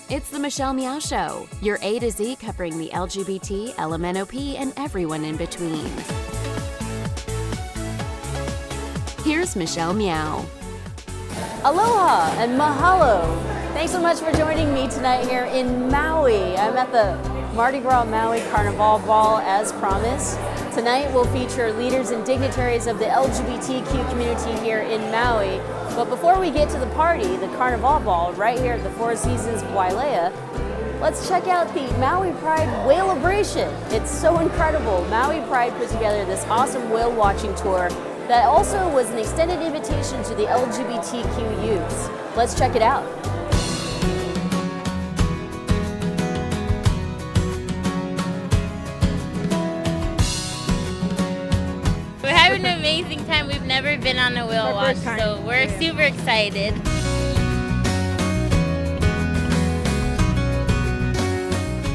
It's the Michelle Meow Show, your A to Z covering the LGBT, LMNOP, and everyone in between. Here's Michelle Meow. Aloha and mahalo. Thanks so much for joining me tonight here in Maui. I'm at the Mardi Gras Maui Carnival Ball as promised. Tonight we'll feature leaders and dignitaries of the LGBTQ community here in Maui. But before we get to the party, the Carnival Ball right here at the Four Seasons Wailea, let's check out the Maui Pride Whalebration. It's so incredible. Maui Pride put together this awesome whale watching tour that also was an extended invitation to the LGBTQ youths. Let's check it out. We're having an amazing time. We've never been on a whale watch, so we're super excited.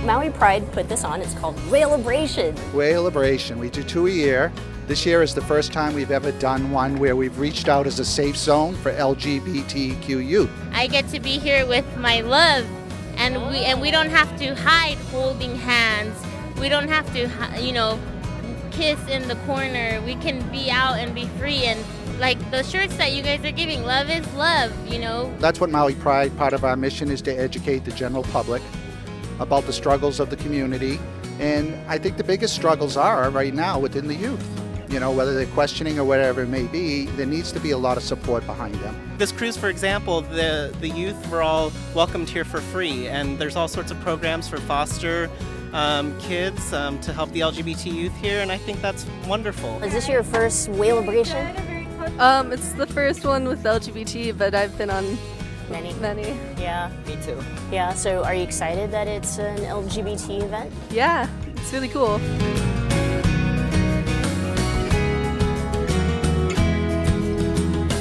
Maui Pride put this on. It's called Whalebration. Whalebration. We do 2 a year. This year is the first time we've ever done one where we've reached out as a safe zone for LGBTQ youth. I get to be here with my love, and we don't have to hide holding hands. We don't have to, kiss in the corner. We can be out and be free, and like the shirts that you guys are giving, love is love, That's what Maui Pride, part of our mission is to educate the general public about the struggles of the community. And I think the biggest struggles are right now within the youth. Whether they're questioning or whatever it may be, there needs to be a lot of support behind them. This cruise, for example, the youth were all welcomed here for free, and there's all sorts of programs for foster kids to help the LGBT youth here, and I think that's wonderful. Is this your first Whalebration? It's the first one with LGBT, but I've been on many. Yeah. Me too. Yeah, so are you excited that it's an LGBT event? Yeah, it's really cool.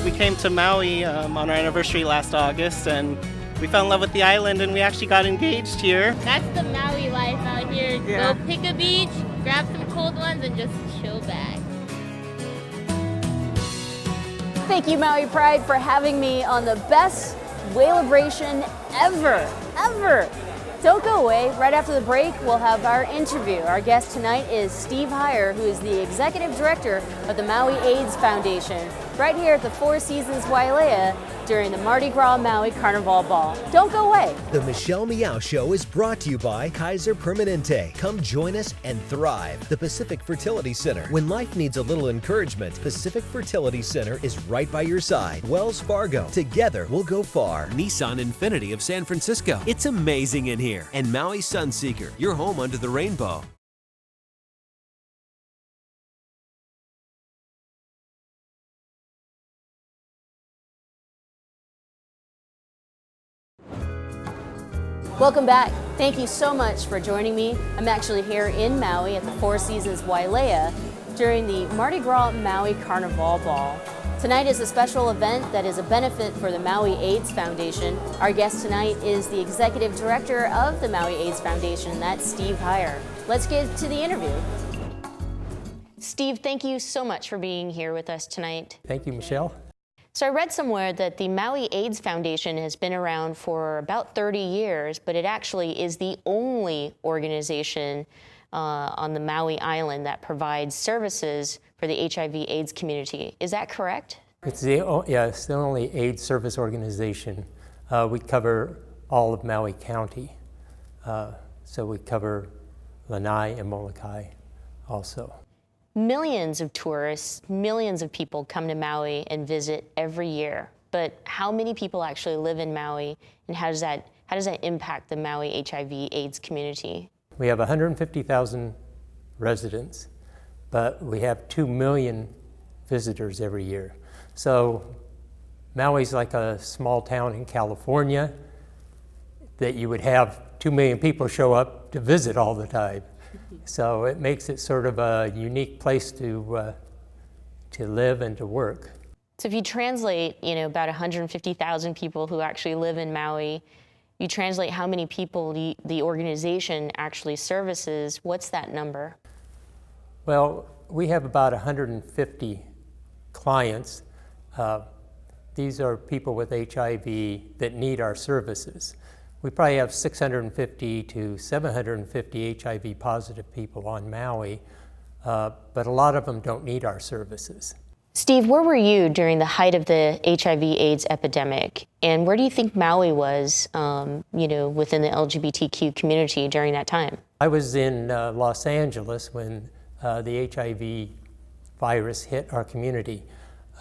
We came to Maui on our anniversary last August, and we fell in love with the island, and we actually got engaged here. That's the Maui life out here. Yeah. Go pick a beach, grab some cold ones, and just chill back. Thank you, Maui Pride, for having me on the best Whalebration ever. Don't go away. Right after the break, we'll have our interview. Our guest tonight is Steve Heyer, who is the Executive Director of the Maui AIDS Foundation, right here at the Four Seasons Wailea during the Mardi Gras Maui Carnival Ball. Don't go away. The Michelle Meow Show is brought to you by Kaiser Permanente. Come join us and thrive. The Pacific Fertility Center. When life needs a little encouragement, Pacific Fertility Center is right by your side. Wells Fargo. Together we'll go far. Nissan Infiniti of San Francisco. It's amazing in here. And Maui Sunseeker, your home under the rainbow. Welcome back. Thank you so much for joining me. I'm actually here in Maui at the Four Seasons Wailea during the Mardi Gras Maui Carnival Ball. Tonight is a special event that is a benefit for the Maui AIDS Foundation. Our guest tonight is the Executive Director of the Maui AIDS Foundation, that's Steve Heyer. Let's get to the interview. Steve, thank you so much for being here with us tonight. Thank you, Michelle. So I read somewhere that the Maui AIDS Foundation has been around for about 30 years, but it actually is the only organization on the Maui Island that provides services for the HIV/AIDS community. Is that correct? It's the only AIDS service organization. We cover all of Maui County. So we cover Lanai and Molokai also. Millions of tourists, millions of people come to Maui and visit every year. But how many people actually live in Maui, and how does that impact the Maui HIV/AIDS community? We have 150,000 residents, but we have 2 million visitors every year. So Maui's like a small town in California that you would have 2 million people show up to visit all the time. So it makes it sort of a unique place to live and to work. So if you translate, about 150,000 people who actually live in Maui, you translate how many people the organization actually services, what's that number? Well, we have about 150 clients. These are people with HIV that need our services. we probably have 650 to 750 HIV positive people on Maui, but a lot of them don't need our services. Steve, where were you during the height of the HIV/AIDS epidemic, and where do you think Maui was, within the LGBTQ community during that time? I was in Los Angeles when the HIV virus hit our community.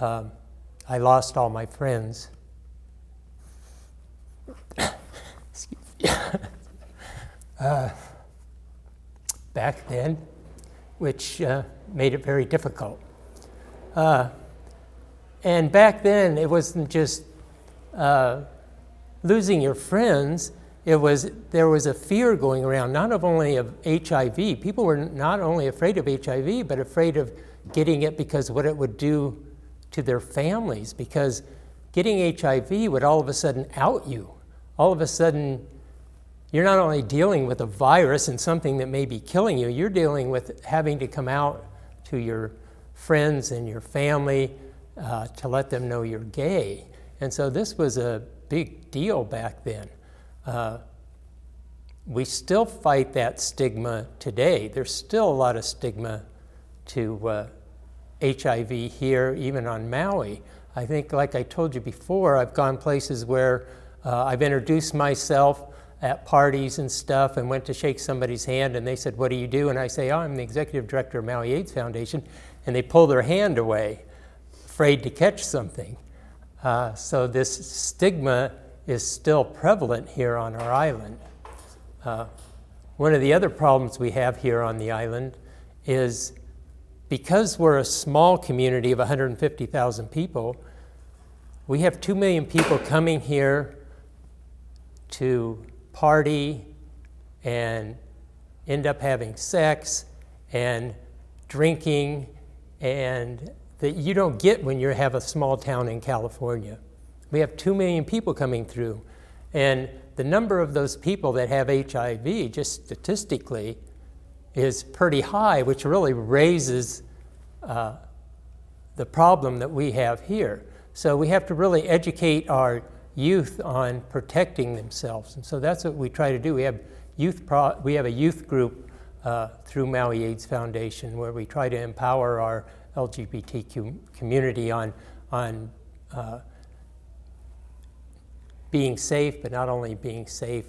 I lost all my friends. Back then, which made it very difficult. And back then, it wasn't just losing your friends. There was a fear going around, not only of HIV. People were not only afraid of HIV, but afraid of getting it because what it would do to their families. Because getting HIV would all of a sudden out you. All of a sudden, you're not only dealing with a virus and something that may be killing you, you're dealing with having to come out to your friends and your family to let them know you're gay. And so this was a big deal back then. We still fight that stigma today. There's still a lot of stigma to HIV here, even on Maui. I think, like I told you before, I've gone places where I've introduced myself at parties and stuff and went to shake somebody's hand and they said, "What do you do?" And I say, "Oh, I'm the executive director of Maui AIDS Foundation." And they pull their hand away, afraid to catch something. So this stigma is still prevalent here on our island. One of the other problems we have here on the island is because we're a small community of 150,000 people, we have 2 million people coming here to party and end up having sex and drinking, and that you don't get when you have a small town in California. We have 2 million people coming through, and the number of those people that have HIV, just statistically, is pretty high, which really raises the problem that we have here. So we have to really educate our youth on protecting themselves, and so that's what we try to do. We have a youth group through Maui AIDS Foundation where we try to empower our LGBTQ community on being safe, but not only being safe,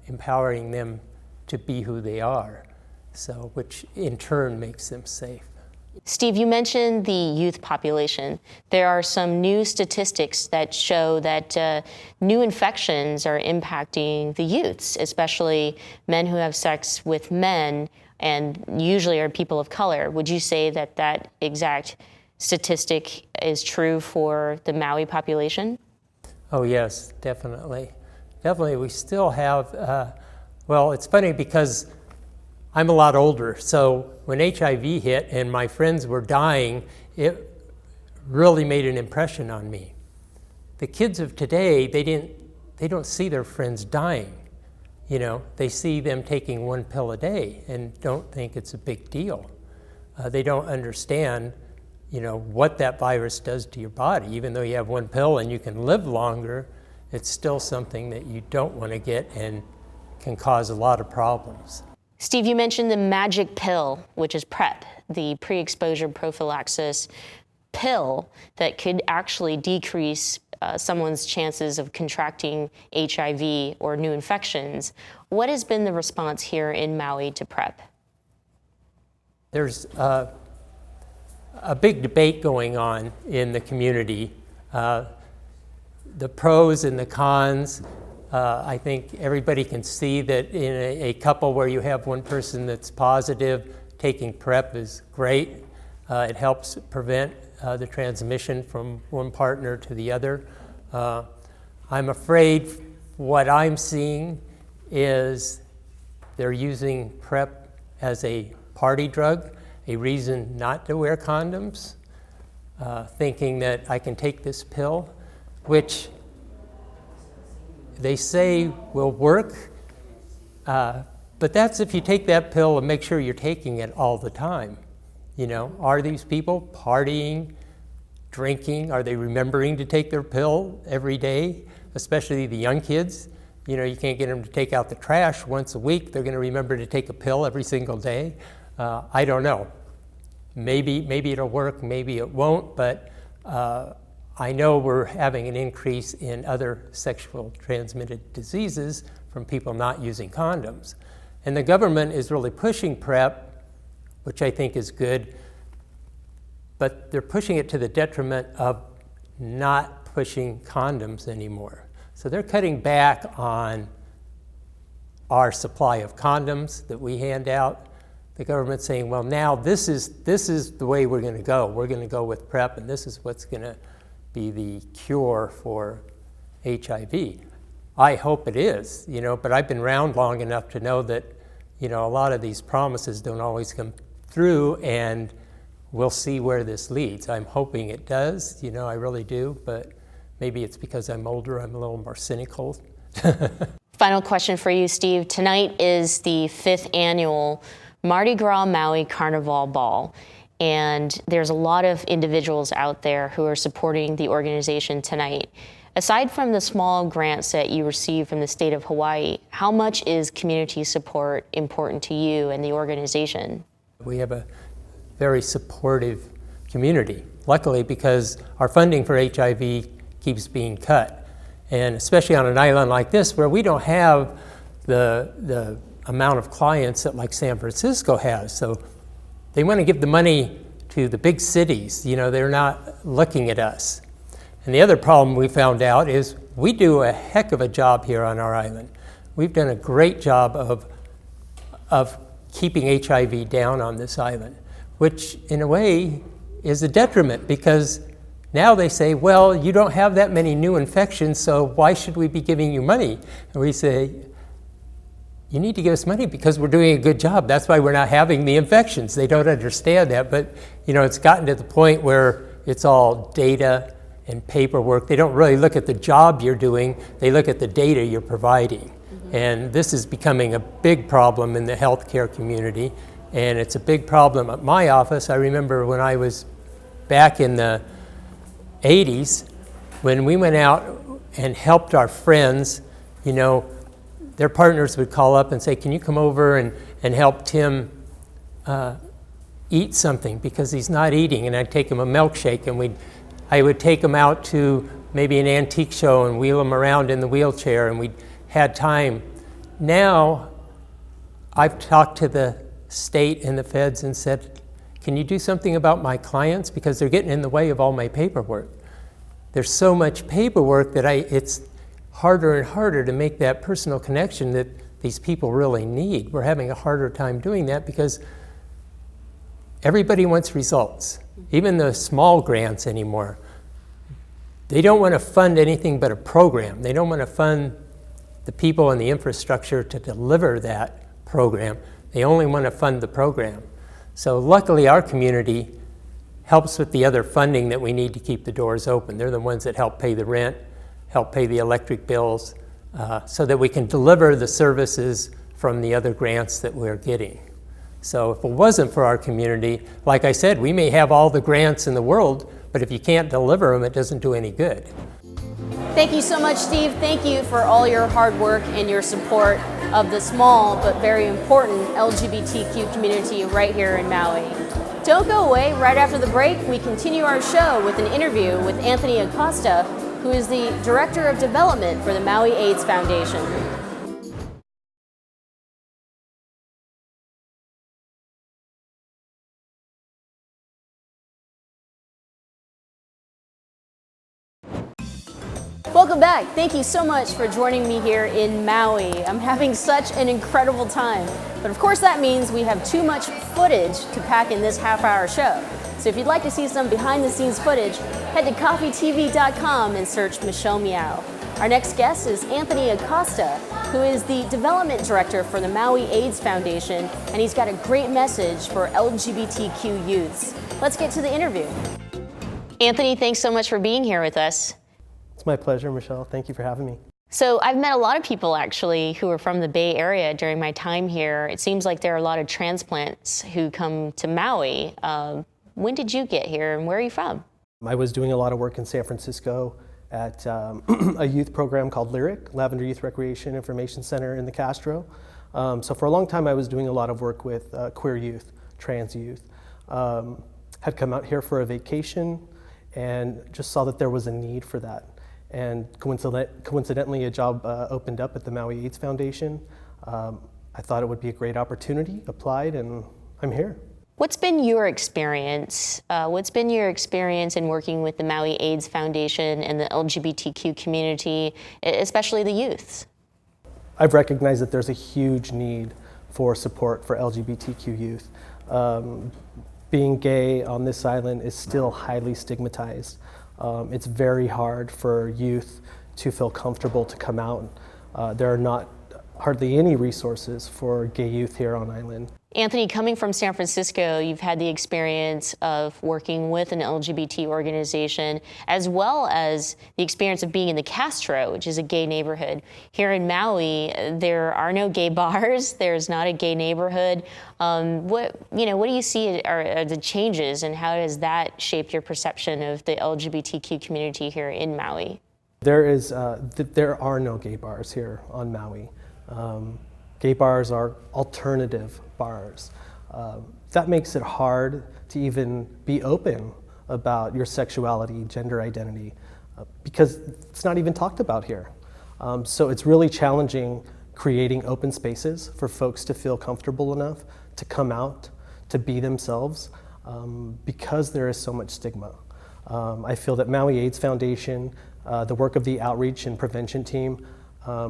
empowering them to be who they are, so which in turn makes them safe. Steve, you mentioned the youth population. There are some new statistics that show that new infections are impacting the youths, especially men who have sex with men and usually are people of color. Would you say that that exact statistic is true for the Maui population? Oh yes, definitely. Definitely, we still have, well, it's funny because I'm a lot older, so when HIV hit and my friends were dying, it really made an impression on me. The kids of today, they don't see their friends dying. You know, they see them taking 1 pill a day and don't think it's a big deal. They don't understand, you know, what that virus does to your body. Even though you have 1 pill and you can live longer, it's still something that you don't want to get and can cause a lot of problems. Steve, you mentioned the magic pill, which is PrEP, the pre-exposure prophylaxis pill that could actually decrease someone's chances of contracting HIV or new infections. What has been the response here in Maui to PrEP? There's a big debate going on in the community. The pros and the cons. I think everybody can see that in a couple where you have one person that's positive, taking PrEP is great. It helps prevent the transmission from one partner to the other. I'm afraid what I'm seeing is they're using PrEP as a party drug, a reason not to wear condoms, thinking that I can take this pill, which they say will work, but that's if you take that pill and make sure you're taking it all the time. You know, are these people partying, drinking? Are they remembering to take their pill every day? Especially the young kids. You know, you can't get them to take out the trash once a week. They're going to remember to take a pill every single day. I don't know. Maybe it'll work, maybe it won't, but I know we're having an increase in other sexual transmitted diseases from people not using condoms. And the government is really pushing PrEP, which I think is good, but they're pushing it to the detriment of not pushing condoms anymore. So they're cutting back on our supply of condoms that we hand out. The government's saying, well, now this is the way we're going to go. We're going to go with PrEP, and this is what's going to be the cure for HIV. I hope it is, you know, but I've been around long enough to know that, you know, a lot of these promises don't always come through, and we'll see where this leads. I'm hoping it does, you know, I really do, but maybe it's because I'm older, I'm a little more cynical. Final question for you, Steve. Tonight is the 5th annual Mardi Gras Maui Carnival Ball. And there's a lot of individuals out there who are supporting the organization tonight. Aside from the small grants that you receive from the state of Hawaii, how much is community support important to you and the organization? We have a very supportive community, luckily, because our funding for HIV keeps being cut. And especially on an island like this, where we don't have the amount of clients that like San Francisco has. So they want to give the money to the big cities. You know, they're not looking at us. And the other problem we found out is we do a heck of a job here on our island. We've done a great job of keeping HIV down on this island, which in a way is a detriment, because now they say, well, you don't have that many new infections, so why should we be giving you money? And we say, you need to give us money because we're doing a good job. That's why we're not having the infections. They don't understand that, but you know, it's gotten to the point where it's all data and paperwork. They don't really look at the job you're doing, they look at the data you're providing. And this is becoming a big problem in the healthcare community, and it's a big problem at my office. I remember when I was back in the 80s, when we went out and helped our friends, you know, their partners would call up and say, can you come over and help Tim eat something because he's not eating? And I'd take him a milkshake, and I would take him out to maybe an antique show and wheel him around in the wheelchair, and we had time. Now, I've talked to the state and the feds and said, can you do something about my clients? Because they're getting in the way of all my paperwork. There's so much paperwork that it's harder and harder to make that personal connection that these people really need. We're having a harder time doing that because everybody wants results. Even the small grants anymore, they don't want to fund anything but a program. They don't want to fund the people and the infrastructure to deliver that program. They only want to fund the program. So luckily our community helps with the other funding that we need to keep the doors open. They're the ones that help pay the rent, help pay the electric bills, so that we can deliver the services from the other grants that we're getting. So if it wasn't for our community, like I said, we may have all the grants in the world, but if you can't deliver them, it doesn't do any good. Thank you so much, Steve. Thank you for all your hard work and your support of the small but very important LGBTQ community right here in Maui. Don't go away. Right after the break, we continue our show with an interview with Anthony Acosta, who is the Director of Development for the Maui AIDS Foundation. Welcome back. Thank you so much for joining me here in Maui. I'm having such an incredible time. But of course that means we have too much footage to pack in this half-hour show. So if you'd like to see some behind-the-scenes footage, head to coffeetv.com and search Michelle Meow. Our next guest is Anthony Acosta, who is the Development Director for the Maui AIDS Foundation, and he's got a great message for LGBTQ youths. Let's get to the interview. Anthony, thanks so much for being here with us. It's my pleasure, Michelle. Thank you for having me. So I've met a lot of people actually who are from the Bay Area during my time here. It seems like there are a lot of transplants who come to Maui. When did you get here and where are you from? I was doing a lot of work in San Francisco at a youth program called Lyric, Lavender Youth Recreation Information Center in the Castro. So for a long time I was doing a lot of work with queer youth, trans youth. Had come out here for a vacation and just saw that there was a need for that. And coincidentally, a job opened up at the Maui AIDS Foundation. I thought it would be a great opportunity, applied, and I'm here. What's been your experience? What's been your experience in working with the Maui AIDS Foundation and the LGBTQ community, especially the youths? I've recognized that there's a huge need for support for LGBTQ youth. Being gay on this island is still highly stigmatized. It's very hard for youth to feel comfortable to come out. There are not hardly any resources for gay youth here on island. Anthony, coming from San Francisco, you've had the experience of working with an LGBT organization, as well as the experience of being in the Castro, which is a gay neighborhood. Here in Maui, there are no gay bars. There's not a gay neighborhood. What do you see are the changes, and how does that shape your perception of the LGBTQ community here in Maui? There are no gay bars here on Maui. Gay bars are alternative bars. That makes it hard to even be open about your sexuality, gender identity, because it's not even talked about here. So it's really challenging creating open spaces for folks to feel comfortable enough to come out, to be themselves, because there is so much stigma. I feel that Maui AIDS Foundation, the work of the outreach and prevention team,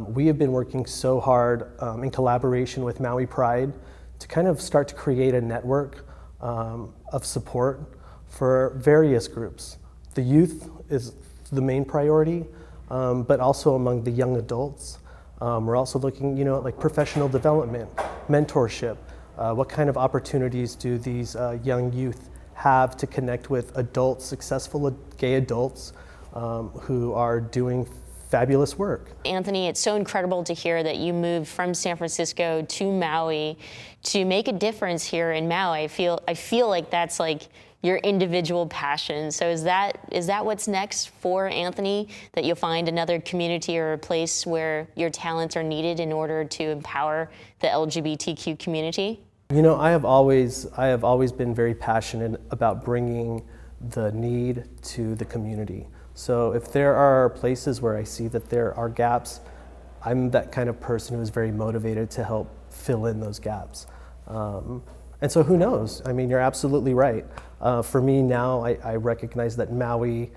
we have been working so hard in collaboration with Maui Pride to kind of start to create a network of support for various groups. The youth is the main priority, but also among the young adults. We're also looking, at like professional development, mentorship. What kind of opportunities do these young youth have to connect with adults, successful gay adults who are doing fabulous work. Anthony, it's so incredible to hear that you moved from San Francisco to Maui to make a difference here in Maui. I feel like that's like your individual passion. So is that what's next for Anthony? That you'll find another community or a place where your talents are needed in order to empower the LGBTQ community? I have always been very passionate about bringing the need to the community. So if there are places where I see that there are gaps, I'm that kind of person who is very motivated to help fill in those gaps. And so who knows? I mean, you're absolutely right. For me now, I recognize that Maui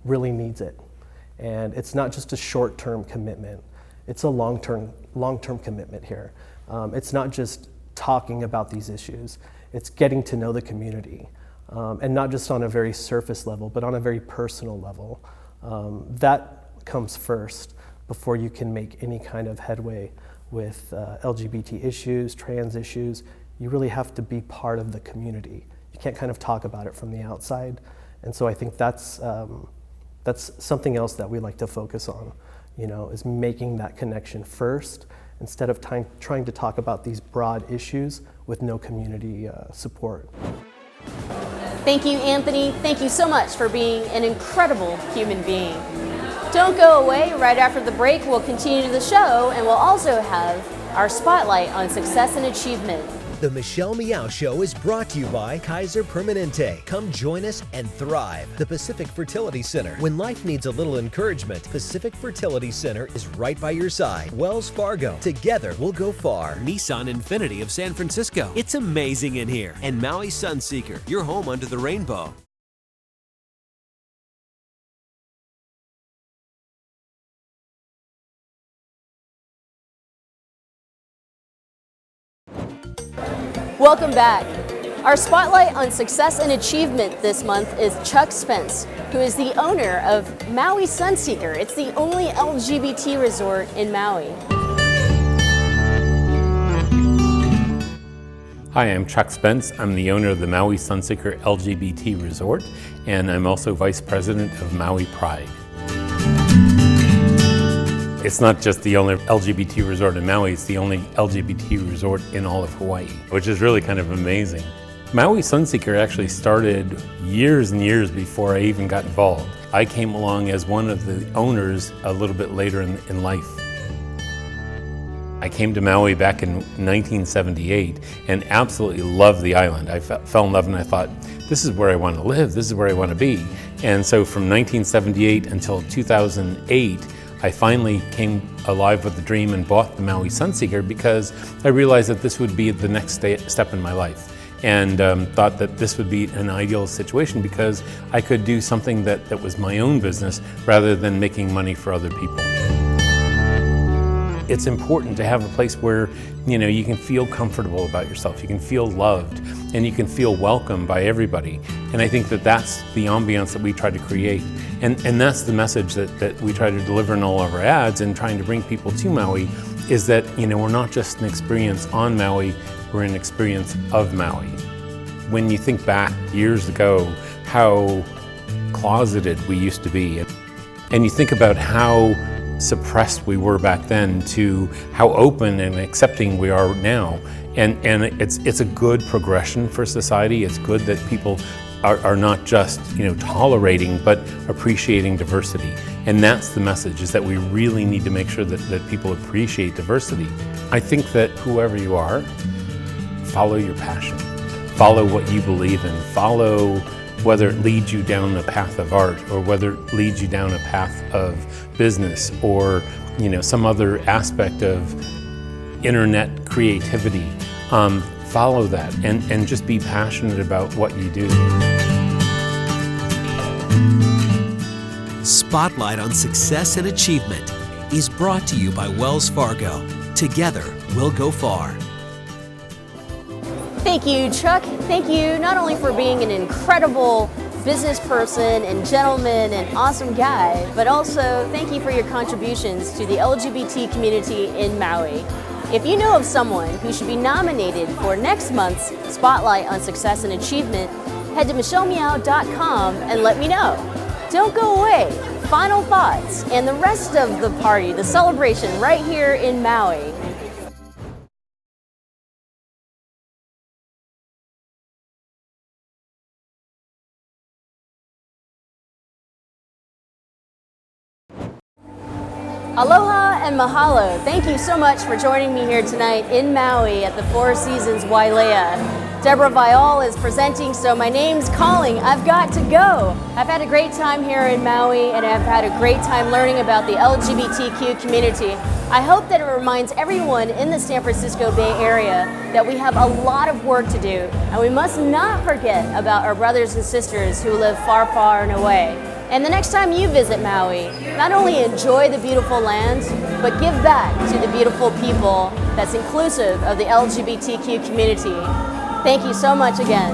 really needs it. And it's not just a short-term commitment. It's a long-term commitment here. It's not just talking about these issues. It's getting to know the community. And not just on a very surface level, but on a very personal level. That comes first before you can make any kind of headway with LGBT issues, trans issues. You really have to be part of the community. You can't kind of talk about it from the outside. And so I think that's something else that we like to focus on, is making that connection first instead of trying to talk about these broad issues with no community support. Thank you, Anthony. Thank you so much for being an incredible human being. Don't go away. Right after the break, we'll continue the show, and we'll also have our spotlight on success and achievement. The Michelle Meow Show is brought to you by Kaiser Permanente. Come join us and thrive. The Pacific Fertility Center. When life needs a little encouragement, Pacific Fertility Center is right by your side. Wells Fargo. Together we'll go far. Nissan Infiniti of San Francisco. It's amazing in here. And Maui Sunseeker, your home under the rainbow. Welcome back. Our spotlight on success and achievement this month is Chuck Spence, who is the owner of Maui Sunseeker. It's the only LGBT resort in Maui. Hi, I'm Chuck Spence. I'm the owner of the Maui Sunseeker LGBT Resort, and I'm also Vice President of Maui Pride. It's not just the only LGBT resort in Maui, it's the only LGBT resort in all of Hawaii, which is really kind of amazing. Maui Sunseeker actually started years and years before I even got involved. I came along as one of the owners a little bit later in life. I came to Maui back in 1978 and absolutely loved the island. I fell in love and I thought, this is where I want to live, this is where I want to be. And so from 1978 until 2008, I finally came alive with the dream and bought the Maui Sunseeker because I realized that this would be the next step in my life. And thought that this would be an ideal situation because I could do something that was my own business rather than making money for other people. It's important to have a place where you can feel comfortable about yourself, you can feel loved, and you can feel welcome by everybody. And I think that that's the ambiance that we try to create. And that's the message that we try to deliver in all of our ads and trying to bring people to Maui is that we're not just an experience on Maui, we're an experience of Maui. When you think back years ago, how closeted we used to be, and you think about how suppressed we were back then to how open and accepting we are now. And it's a good progression for society. It's good that people are not just tolerating, but appreciating diversity. And that's the message, is that we really need to make sure that people appreciate diversity. I think that whoever you are, follow your passion. Follow what you believe in. Follow whether it leads you down a path of art or whether it leads you down a path of business or some other aspect of internet creativity. Follow that and just be passionate about what you do. Spotlight on Success and Achievement is brought to you by Wells Fargo. Together, we'll go far. Thank you, Chuck. Thank you not only for being an incredible business person and gentleman and awesome guy, but also thank you for your contributions to the LGBT community in Maui. If you know of someone who should be nominated for next month's Spotlight on Success and Achievement, head to michellemeow.com and let me know. Don't go away. Final thoughts and the rest of the party, the celebration right here in Maui. Aloha and mahalo. Thank you so much for joining me here tonight in Maui at the Four Seasons Wailea. Deborah Vial is presenting, so my name's calling. I've got to go. I've had a great time here in Maui and I've had a great time learning about the LGBTQ community. I hope that it reminds everyone in the San Francisco Bay Area that we have a lot of work to do and we must not forget about our brothers and sisters who live far, far and away. And the next time you visit Maui, not only enjoy the beautiful land, but give back to the beautiful people that's inclusive of the LGBTQ community. Thank you so much again.